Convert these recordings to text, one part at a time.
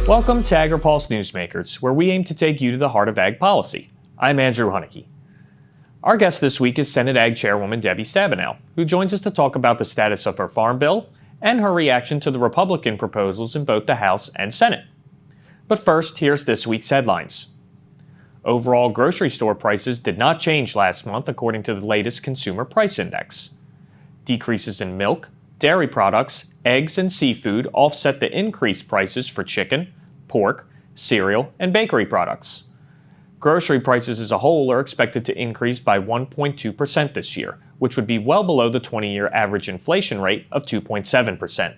Welcome to Agri-Pulse Newsmakers, where we aim to take you to the heart of ag policy. I'm Andrew Hunnicky. Our guest this week is Senate Ag Chairwoman Debbie Stabenow, who joins us to talk about the status of her farm bill and her reaction to the Republican proposals in both the House and Senate. But first, here's this week's headlines. Overall grocery store prices did not change last month according to the latest Consumer Price Index. Decreases in milk, dairy products, eggs, and seafood offset the increased prices for chicken, pork, cereal, and bakery products. Grocery prices as a whole are expected to increase by 1.2% this year, which would be well below the 20-year average inflation rate of 2.7%.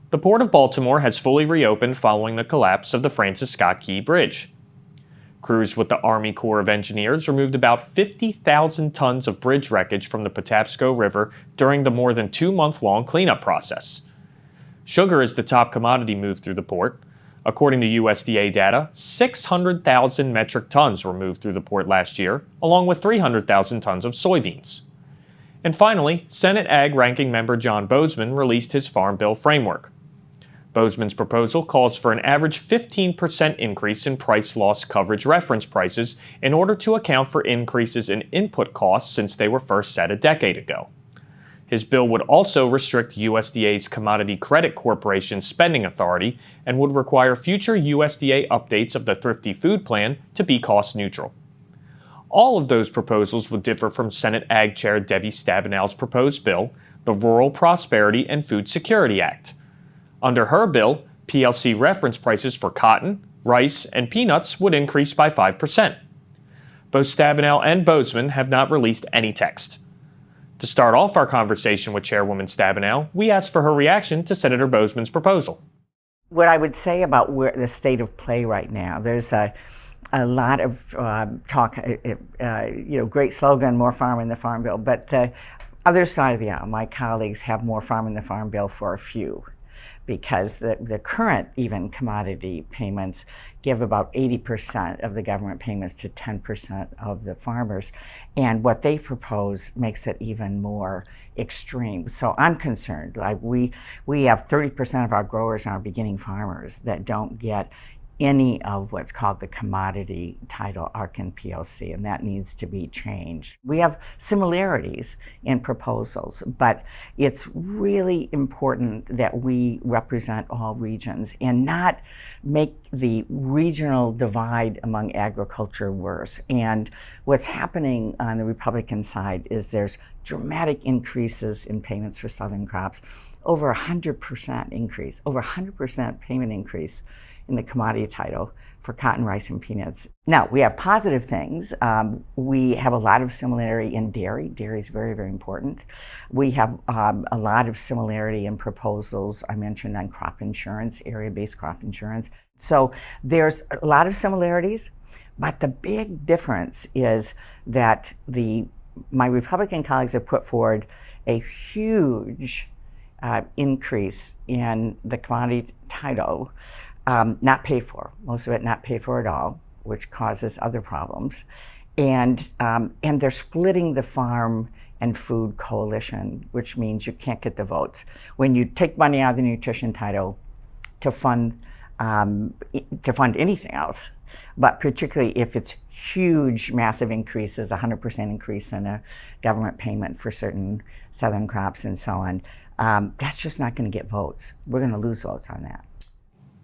The Port of Baltimore has fully reopened following the collapse of the Francis Scott Key Bridge. Crews with the Army Corps of Engineers removed about 50,000 tons of bridge wreckage from the Patapsco River during the more than 2-month-long cleanup process. Sugar is the top commodity moved through the port. According to USDA data, 600,000 metric tons were moved through the port last year, along with 300,000 tons of soybeans. And finally, Senate Ag Ranking Member John Boozman released his Farm Bill framework. Boozman's proposal calls for an average 15% increase in price loss coverage reference prices in order to account for increases in input costs since they were first set a decade ago. His bill would also restrict USDA's Commodity Credit Corporation spending authority and would require future USDA updates of the Thrifty Food Plan to be cost neutral. All of those proposals would differ from Senate Ag Chair Debbie Stabenow's proposed bill, the Rural Prosperity and Food Security Act. Under her bill, PLC reference prices for cotton, rice, and peanuts would increase by 5%. Both Stabenow and Boozman have not released any text. To start off our conversation with Chairwoman Stabenow, we asked for her reaction to Senator Boozman's proposal. What I would say about the state of play right now, there's a lot of talk, great slogan, more farm in the Farm Bill, but the other side of the aisle, my colleagues have more farm in the Farm Bill for a few, because the current even commodity payments give about 80% of the government payments to 10% of the farmers. And what they propose makes it even more extreme. So I'm concerned. Like we have 30% of our growers and our beginning farmers that don't get any of what's called the commodity title, ARC and PLC, and that needs to be changed. We have similarities in proposals, but it's really important that we represent all regions and not make the regional divide among agriculture worse. And what's happening on the Republican side is there's dramatic increases in payments for southern crops, over 100% increase, over 100% payment increase in the commodity title for cotton, rice, and peanuts. Now, we have positive things. We have a lot of similarity in dairy. Dairy is very, very important. We have a lot of similarity in proposals I mentioned on crop insurance, area-based crop insurance. So there's a lot of similarities, but the big difference is that my Republican colleagues have put forward a huge increase in the commodity title, not paid for, most of it not paid for at all, which causes other problems. And they're splitting the farm and food coalition, which means you can't get the votes. When you take money out of the nutrition title to fund anything else, but particularly if it's huge, massive increases, 100% increase in a government payment for certain southern crops and so on, that's just not going to get votes. We're going to lose votes on that.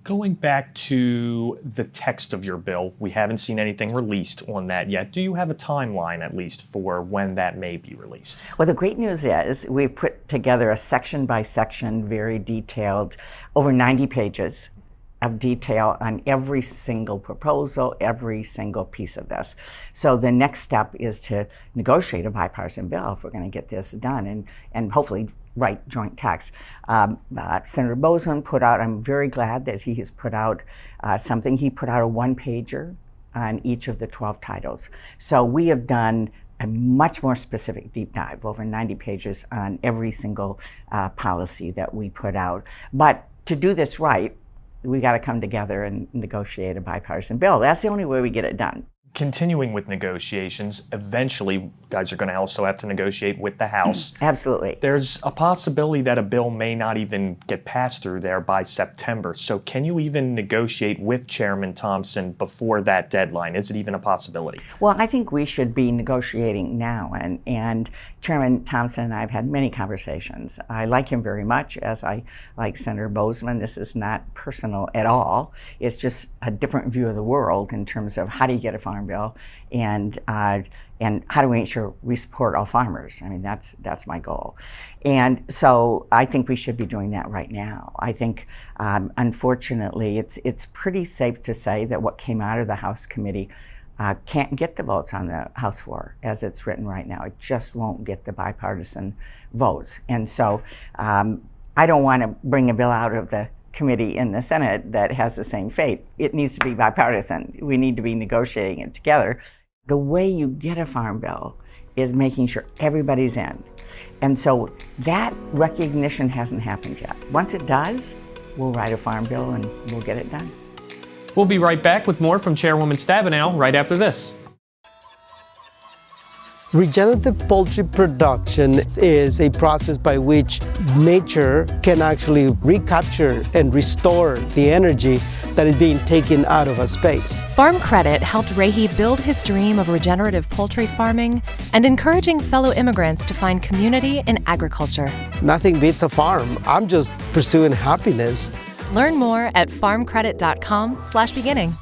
Going back to the text of your bill, we haven't seen anything released on that yet. Do you have a timeline, at least, for when that may be released? Well, the great news is we've put together a section-by-section, very detailed, over 90 pages of detail on every single proposal, every single piece of this. So the next step is to negotiate a bipartisan bill if we're going to get this done and hopefully write joint text. Senator Boozman put out, I'm very glad that he has put out something. He put out a one-pager on each of the 12 titles. So we have done a much more specific deep dive, over 90 pages on every single policy that we put out. But to do this right, we got to come together and negotiate a bipartisan bill. That's the only way we get it done. Continuing with negotiations, eventually you guys are going to also have to negotiate with the House. Absolutely. There's a possibility that a bill may not even get passed through there by September. So can you even negotiate with Chairman Thompson before that deadline? Is it even a possibility? Well, I think we should be negotiating now, and Chairman Thompson and I have had many conversations. I like him very much, as I like Senator Boozman. This is not personal at all. It's just a different view of the world in terms of how do you get a farm bill, and how do we make sure we support all farmers. I mean, that's my goal. And so I think we should be doing that right now. I think, unfortunately, it's pretty safe to say that what came out of the House committee can't get the votes on the House floor as it's written right now. It just won't get the bipartisan votes. And so I don't want to bring a bill out of the committee in the Senate that has the same fate. It needs to be bipartisan. We need to be negotiating it together. The way you get a farm bill is making sure everybody's in. And so that recognition hasn't happened yet. Once it does, we'll write a farm bill and we'll get it done. We'll be right back with more from Chairwoman Stabenow right after this. Regenerative poultry production is a process by which nature can actually recapture and restore the energy that is being taken out of a space. Farm Credit helped Rahi build his dream of regenerative poultry farming and encouraging fellow immigrants to find community in agriculture. Nothing beats a farm. I'm just pursuing happiness. Learn more at farmcredit.com/beginning.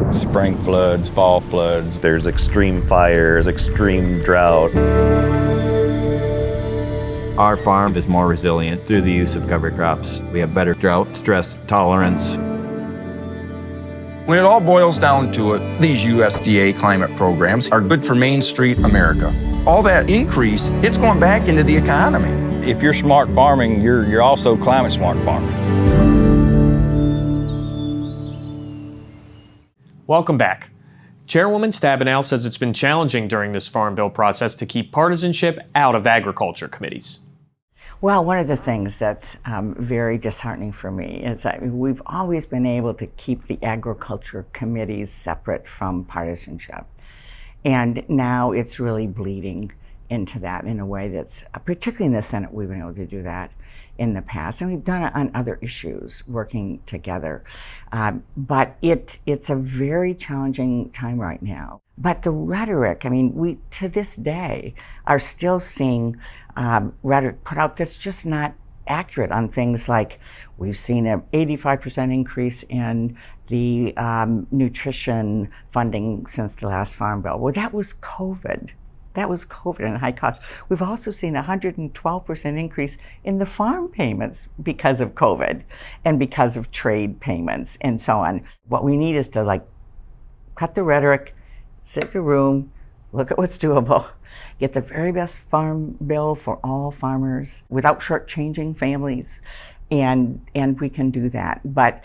Spring floods, fall floods, there's extreme fires, extreme drought. Our farm is more resilient through the use of cover crops. We have better drought stress tolerance. When it all boils down to it, these USDA climate programs are good for Main Street America. All that increase, it's going back into the economy. If you're smart farming, you're also climate smart farming. Welcome back. Chairwoman Stabenow says it's been challenging during this farm bill process to keep partisanship out of agriculture committees. Well, one of the things that's very disheartening for me is that we've always been able to keep the agriculture committees separate from partisanship. And now it's really bleeding into that in a way that's, particularly in the Senate, we've been able to do that in the past. And we've done it on other issues, working together. But it's a very challenging time right now. But the rhetoric, I mean, we, to this day, are still seeing rhetoric put out that's just not accurate on things like we've seen an 85% increase in the nutrition funding since the last Farm Bill. Well, that was COVID. That was COVID and high costs. We've also seen a 112% increase in the farm payments because of COVID and because of trade payments and so on. What we need is to cut the rhetoric, sit in a room, look at what's doable, get the very best farm bill for all farmers without shortchanging families, and we can do that. But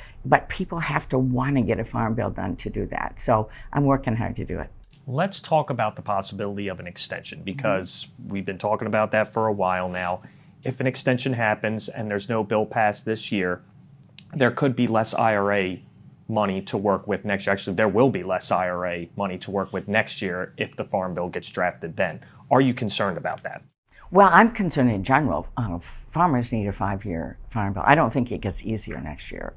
people have to want to get a farm bill done to do that. So I'm working hard to do it. Let's talk about the possibility of an extension, because we've been talking about that for a while now. If an extension happens and there's no bill passed this year, there could be less IRA money to work with next year. Actually, there will be less IRA money to work with next year if the Farm Bill gets drafted then. Are you concerned about that? Well, I'm concerned in general. Farmers need a 5-year farm bill. I don't think it gets easier next year.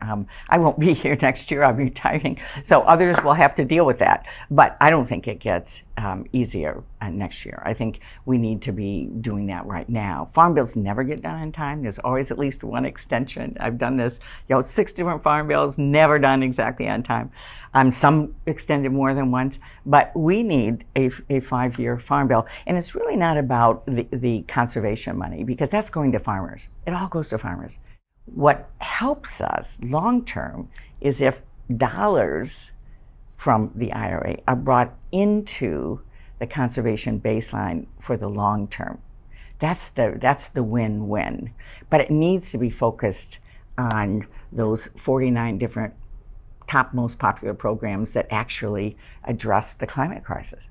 I won't be here next year. I'm retiring. So others will have to deal with that. But I don't think it gets easier next year. I think we need to be doing that right now. Farm bills never get done in time. There's always at least one extension. I've done this, 6 different farm bills, never done exactly on time. Some extended more than once. But we need a 5-year farm bill. And it's really not about the conservation money, because that's going to farmers. It all goes to farmers. What helps us long term is if dollars from the IRA are brought into the conservation baseline for the long term. That's the win-win. But it needs to be focused on those 49 different top most popular programs that actually address the climate crisis.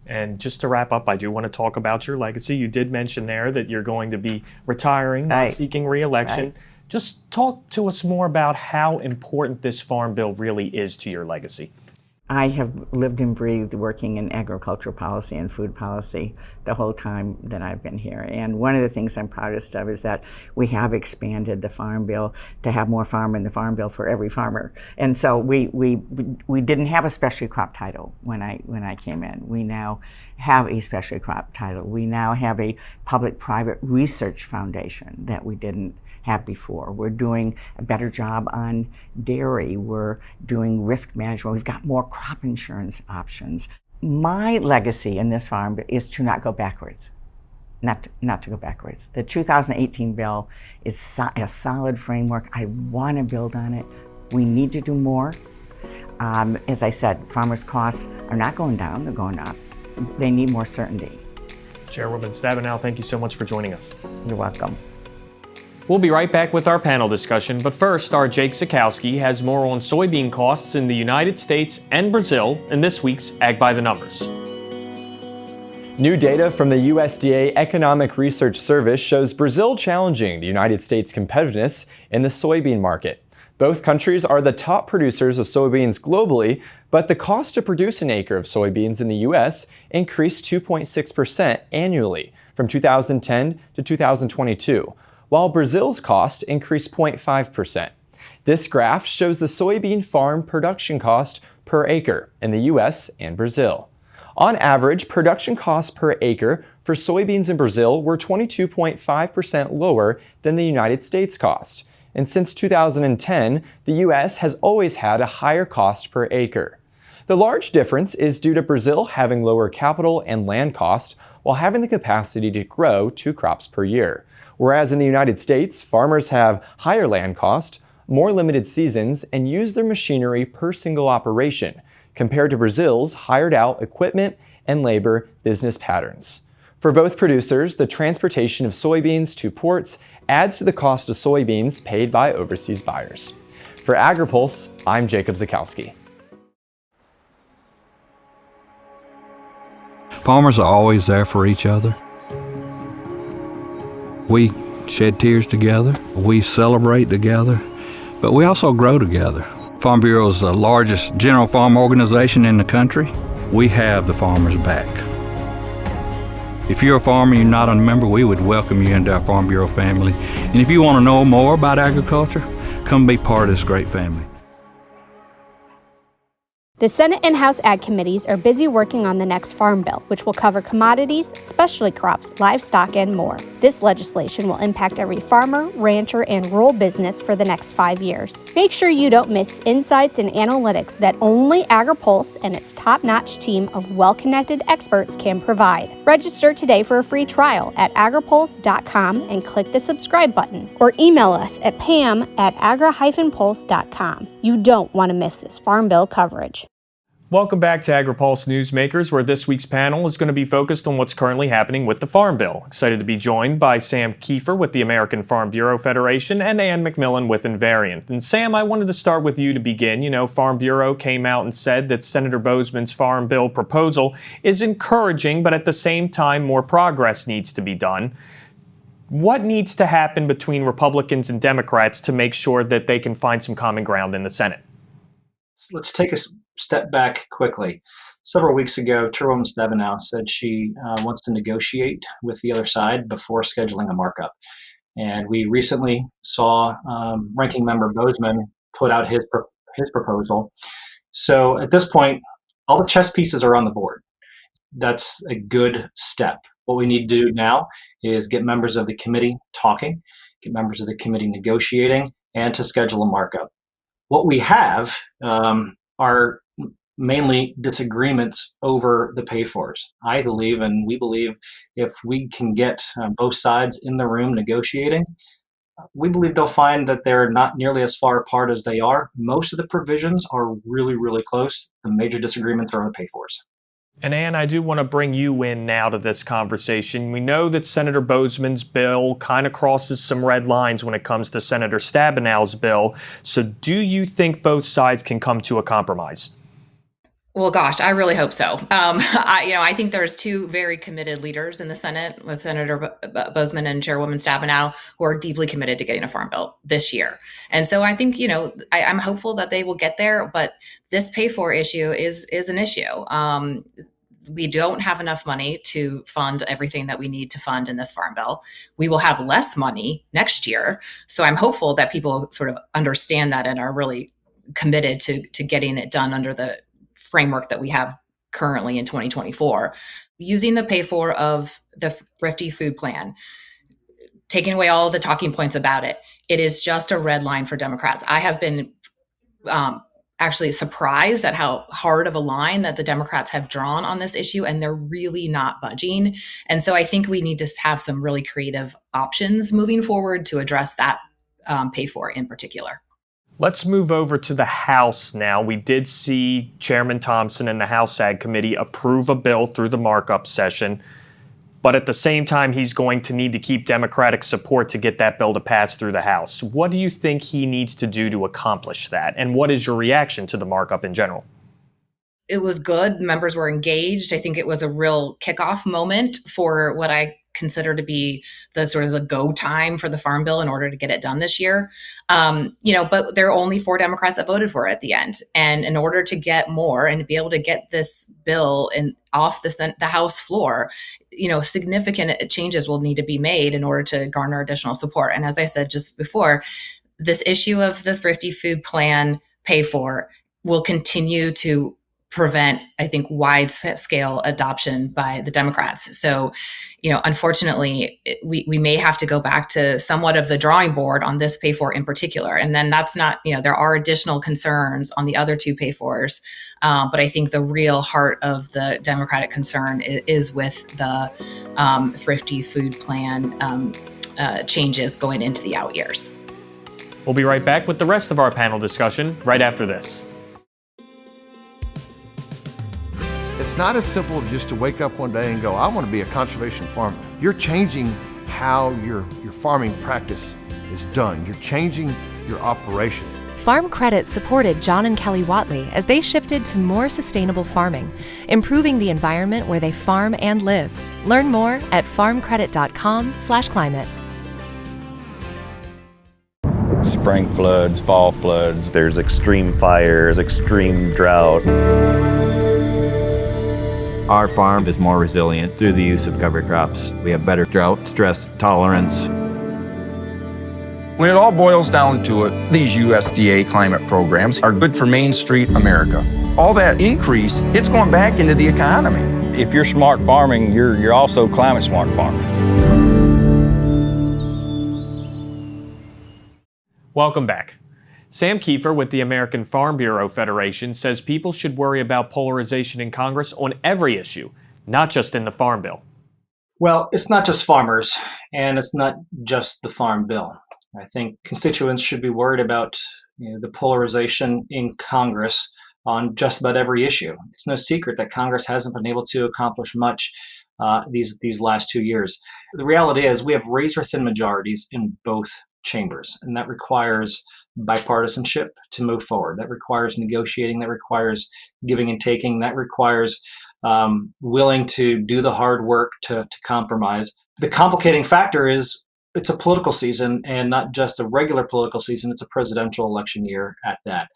And just to wrap up, I do want to talk about your legacy. You did mention there that you're going to be retiring, not Right. seeking re-election. Right. Just talk to us more about how important this farm bill really is to your legacy. I have lived and breathed working in agricultural policy and food policy the whole time that I've been here. And one of the things I'm proudest of is that we have expanded the farm bill to have more farm in the farm bill for every farmer. And so we didn't have a specialty crop title when I came in. We now have a specialty crop title. We now have a public-private research foundation that we didn't have before. We're doing a better job on dairy. We're doing risk management. We've got more crop insurance options. My legacy in this farm is to not go backwards, not to go backwards. The 2018 bill is a solid framework. I want to build on it. We need to do more. As I said, farmers' costs are not going down, they're going up. They need more certainty. Chairwoman Stabenow, thank you so much for joining us. You're welcome. We'll be right back with our panel discussion, but first, our Jake Sikowski has more on soybean costs in the United States and Brazil in this week's Ag by the Numbers. New data from the USDA Economic Research Service shows Brazil challenging the United States' competitiveness in the soybean market. Both countries are the top producers of soybeans globally, but the cost to produce an acre of soybeans in the U.S. increased 2.6% annually from 2010 to 2022. While Brazil's cost increased 0.5%. This graph shows the soybean farm production cost per acre in the US and Brazil. On average, production costs per acre for soybeans in Brazil were 22.5% lower than the United States cost. And since 2010, the US has always had a higher cost per acre. The large difference is due to Brazil having lower capital and land cost while having the capacity to grow 2 crops per year. Whereas in the United States, farmers have higher land cost, more limited seasons, and use their machinery per single operation, compared to Brazil's hired out equipment and labor business patterns. For both producers, the transportation of soybeans to ports adds to the cost of soybeans paid by overseas buyers. For Agri-Pulse, I'm Jacob Zakowski. Farmers are always there for each other. We shed tears together, we celebrate together, but we also grow together. Farm Bureau is the largest general farm organization in the country. We have the farmers' back. If you're a farmer and you're not a member, we would welcome you into our Farm Bureau family. And if you want to know more about agriculture, come be part of this great family. The Senate and House Ag Committees are busy working on the next Farm Bill, which will cover commodities, specialty crops, livestock, and more. This legislation will impact every farmer, rancher, and rural business for the next 5 years. Make sure you don't miss insights and analytics that only Agri-Pulse and its top-notch team of well-connected experts can provide. Register today for a free trial at agripulse.com and click the subscribe button, or email us at pam@agri-pulse.com. You don't want to miss this Farm Bill coverage. Welcome back to Agri-Pulse Newsmakers, where this week's panel is going to be focused on what's currently happening with the Farm Bill. Excited to be joined by Sam Kieffer with the American Farm Bureau Federation and Ann MacMillan with Invariant. And Sam, I wanted to start with you to begin. You know, Farm Bureau came out and said that Senator Boozman's Farm Bill proposal is encouraging, but at the same time, more progress needs to be done. What needs to happen between Republicans and Democrats to make sure that they can find some common ground in the Senate? Let's take a step back quickly. Several weeks ago, Chairwoman Stabenow said she wants to negotiate with the other side before scheduling a markup. And we recently saw Ranking Member Boozman put out his proposal. So at this point, all the chess pieces are on the board. That's a good step. What we need to do now is get members of the committee talking, get members of the committee negotiating, and to schedule a markup. What we have are mainly disagreements over the pay-fors. I believe, and we believe, if we can get both sides in the room negotiating, we believe they'll find that they're not nearly as far apart as they are. Most of the provisions are really, really close. The major disagreements are on the pay-fors. And Ann, I do want to bring you in now to this conversation. We know that Senator Boozman's bill kind of crosses some red lines when it comes to Senator Stabenow's bill. So do you think both sides can come to a compromise? Well, gosh, I really hope so. I think there's two very committed leaders in the Senate, with Senator Boozman and Chairwoman Stabenow, who are deeply committed to getting a farm bill this year. And so I think, I'm hopeful that they will get there. But this pay for issue is an issue. We don't have enough money to fund everything that we need to fund in this farm bill. We will have less money next year. So I'm hopeful that people sort of understand that and are really committed to getting it done under the framework that we have currently in 2024, using the pay for of the thrifty food plan, taking away all of the talking points about it. It is just a red line for Democrats. I have been actually surprised at how hard of a line that the Democrats have drawn on this issue, and they're really not budging. And so I think we need to have some really creative options moving forward to address that pay for in particular. Let's move over to the House now. We did see Chairman Thompson and the House Ag Committee approve a bill through the markup session, but at the same time, he's going to need to keep Democratic support to get that bill to pass through the House. What do you think he needs to do to accomplish that? And what is your reaction to the markup in general? It was good. Members were engaged. I think it was a real kickoff moment for what I consider to be the sort of the go time for the farm bill in order to get it done this year. But there are only 4 Democrats that voted for it at the end. And in order to get more and to be able to get this bill off the House floor, significant changes will need to be made in order to garner additional support. And as I said just before, this issue of the thrifty food plan pay for will continue to prevent, I think, wide-scale adoption by the Democrats. So, unfortunately, we may have to go back to somewhat of the drawing board on this pay for in particular. And then that's not, there are additional concerns on the other 2 pay fors. But I think the real heart of the Democratic concern is with the thrifty food plan changes going into the out years. We'll be right back with the rest of our panel discussion right after this. It's not as simple just to wake up one day and go, I want to be a conservation farmer. You're changing how your farming practice is done. You're changing your operation. Farm Credit supported John and Kelly Watley as they shifted to more sustainable farming, improving the environment where they farm and live. Learn more at farmcredit.com/climate. Spring floods, fall floods, there's extreme fires, extreme drought. Our farm is more resilient through the use of cover crops. We have better drought stress tolerance. When it all boils down to it, these USDA climate programs are good for Main Street America. All that increase, it's going back into the economy. If you're smart farming, you're also climate smart farming. Welcome back. Sam Kieffer with the American Farm Bureau Federation says people should worry about polarization in Congress on every issue, not just in the Farm Bill. Well, it's not just farmers, and it's not just the Farm Bill. I think constituents should be worried about the polarization in Congress on just about every issue. It's no secret that Congress hasn't been able to accomplish much these last 2 years. The reality is we have razor-thin majorities in both chambers, and that requires bipartisanship to move forward. That requires negotiating. That requires giving and taking. That requires willing to do the hard work to compromise. The complicating factor is it's a political season, and not just a regular political season. It's a presidential election year at that.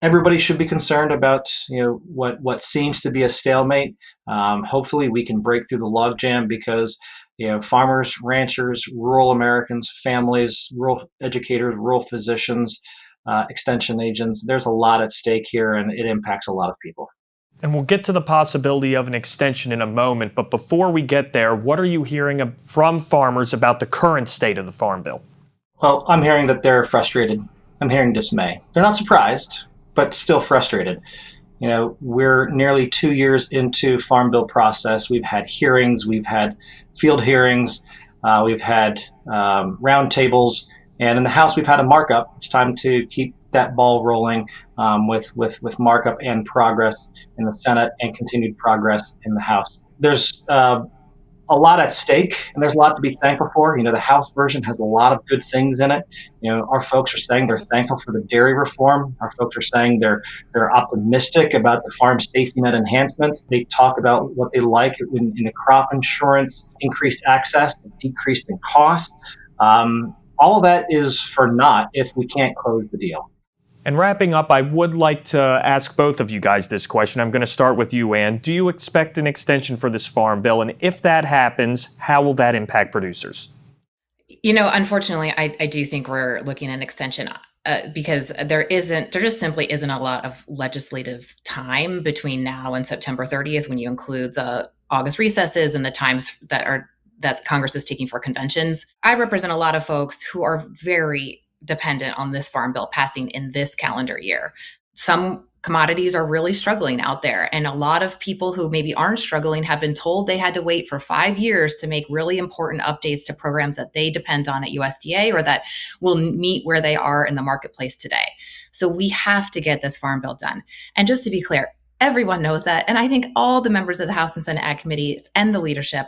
Everybody should be concerned about what seems to be a stalemate. Hopefully, we can break through the logjam because farmers, ranchers, rural Americans, families, rural educators, rural physicians, extension agents. There's a lot at stake here, and it impacts a lot of people. And we'll get to the possibility of an extension in a moment, but before we get there, what are you hearing from farmers about the current state of the Farm Bill? Well, I'm hearing that they're frustrated. I'm hearing dismay. They're not surprised, but still frustrated. We're nearly 2 years into Farm Bill process. We've had hearings, we've had field hearings, we've had roundtables, and in the House we've had a markup. It's time to keep that ball rolling with markup and progress in the Senate and continued progress in the House. There's a lot at stake, and there's a lot to be thankful for. The House version has a lot of good things in it. Our folks are saying they're thankful for the dairy reform. Our folks are saying they're optimistic about the farm safety net enhancements. They talk about what they like in the crop insurance, increased access, decreased in cost. All of that is for naught if we can't close the deal. And wrapping up, I would like to ask both of you guys this question. I'm going to start with you, Ann. Do you expect an extension for this farm bill? And if that happens, how will that impact producers? Unfortunately, I do think we're looking at an extension because there just simply isn't a lot of legislative time between now and September 30th when you include the August recesses and the times that Congress is taking for conventions. I represent a lot of folks who are very dependent on this farm bill passing in this calendar year. Some commodities are really struggling out there, and a lot of people who maybe aren't struggling have been told they had to wait for 5 years to make really important updates to programs that they depend on at USDA or that will meet where they are in the marketplace today. So we have to get this farm bill done. And just to be clear, everyone knows that, and I think all the members of the House and Senate Ag committees and the leadership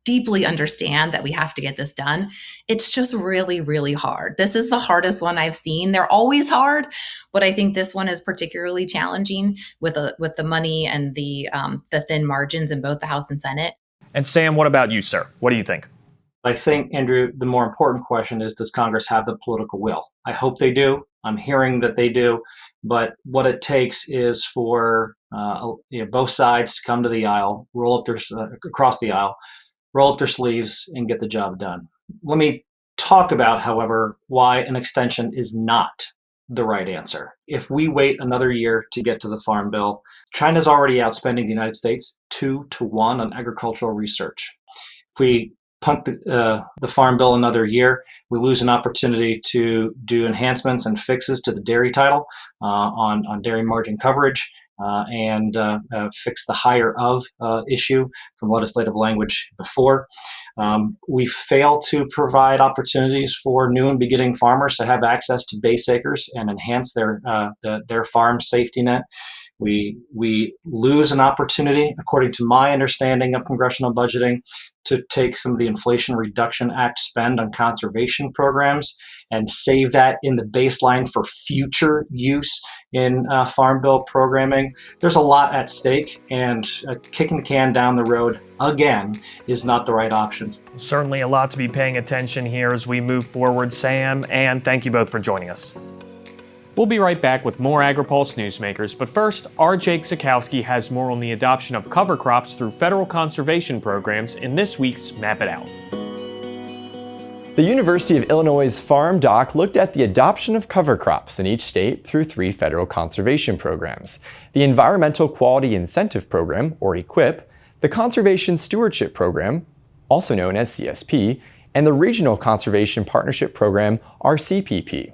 deeply understand that we have to get this done. It's just really, really hard. This is the hardest one I've seen. They're always hard, but I think this one is particularly challenging with the money and the thin margins in both the House and Senate. And Sam, what about you, sir? What do you think? I think, Andrew, the more important question is, does Congress have the political will? I hope they do. I'm hearing that they do. But what it takes is for both sides to come to the aisle, across the aisle, roll up their sleeves and get the job done. Let me talk about, however, why an extension is not the right answer. If we wait another year to get to the Farm Bill, China's already outspending the United States 2-1 on agricultural research. If we punt the Farm Bill another year, we lose an opportunity to do enhancements and fixes to the dairy title on dairy margin coverage. And fix the higher of issue from legislative language before. We fail to provide opportunities for new and beginning farmers to have access to base acres and enhance their farm safety net. We lose an opportunity, according to my understanding of congressional budgeting, to take some of the Inflation Reduction Act spend on conservation programs and save that in the baseline for future use in Farm Bill programming. There's a lot at stake, and kicking the can down the road again is not the right option. Certainly a lot to be paying attention here as we move forward. Sam, Ann, thank you both for joining us. We'll be right back with more Agri-Pulse Newsmakers, but first, our Jake Zakowski has more on the adoption of cover crops through federal conservation programs in this week's Map It Out. The University of Illinois' Farm Doc looked at the adoption of cover crops in each state through 3 federal conservation programs: the Environmental Quality Incentive Program, or EQIP, the Conservation Stewardship Program, also known as CSP, and the Regional Conservation Partnership Program, RCPP.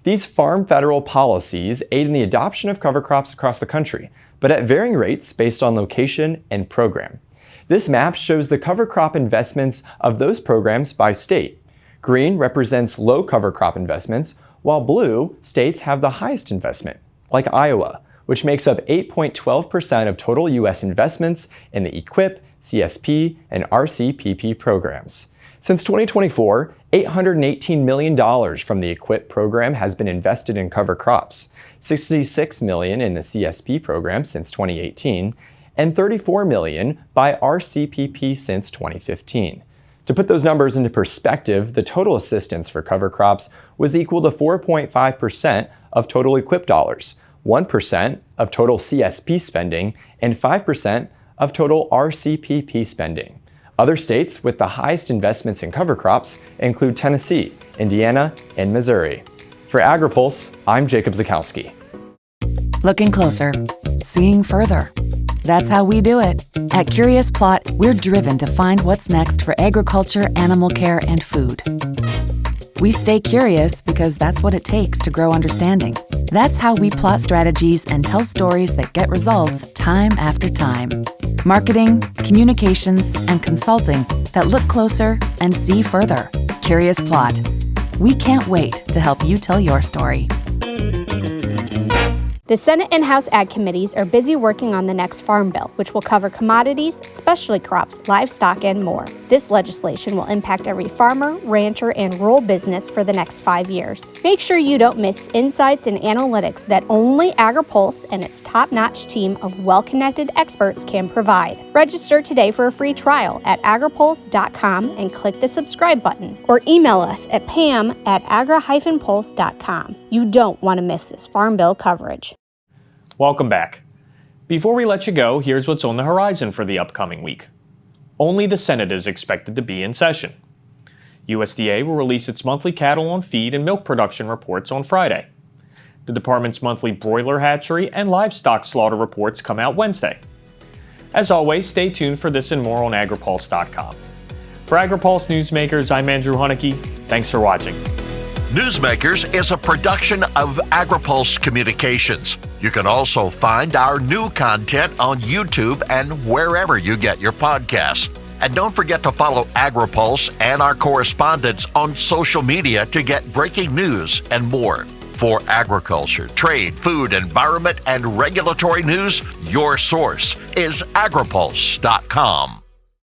These farm federal policies aid in the adoption of cover crops across the country, but at varying rates based on location and program. This map shows the cover crop investments of those programs by state. Green represents low cover crop investments, while blue states have the highest investment, like Iowa, which makes up 8.12% of total U.S. investments in the EQIP, CSP, and RCPP programs. Since 2024, $818 million from the EQIP program has been invested in cover crops, $66 million in the CSP program since 2018, and $34 million by RCPP since 2015. To put those numbers into perspective, the total assistance for cover crops was equal to 4.5% of total EQIP dollars, 1% of total CSP spending, and 5% of total RCPP spending. Other states with the highest investments in cover crops include Tennessee, Indiana, and Missouri. For Agri-Pulse, I'm Jacob Zakowski. Looking closer, seeing further. That's how we do it. At Curious Plot, we're driven to find what's next for agriculture, animal care, and food. We stay curious because that's what it takes to grow understanding. That's how we plot strategies and tell stories that get results time after time. Marketing, communications, and consulting that look closer and see further. Curious Plot. We can't wait to help you tell your story. The Senate and House Ag Committees are busy working on the next Farm Bill, which will cover commodities, specialty crops, livestock, and more. This legislation will impact every farmer, rancher, and rural business for the next 5 years. Make sure you don't miss insights and analytics that only Agri-Pulse and its top-notch team of well-connected experts can provide. Register today for a free trial at agripulse.com and click the subscribe button, or email us at pam@agri-pulse.com. You don't want to miss this Farm Bill coverage. Welcome back. Before we let you go, here's what's on the horizon for the upcoming week. Only the Senate is expected to be in session. USDA will release its monthly cattle on feed and milk production reports on Friday. The department's monthly broiler hatchery and livestock slaughter reports come out Wednesday. As always, stay tuned for this and more on agripulse.com. For Agri-Pulse Newsmakers, I'm Andrew Hunnicky. Thanks for watching. Newsmakers is a production of Agri-Pulse Communications. You can also find our new content on YouTube and wherever you get your podcasts. And don't forget to follow Agri-Pulse and our correspondents on social media to get breaking news and more. For agriculture, trade, food, environment, and regulatory news, your source is agripulse.com.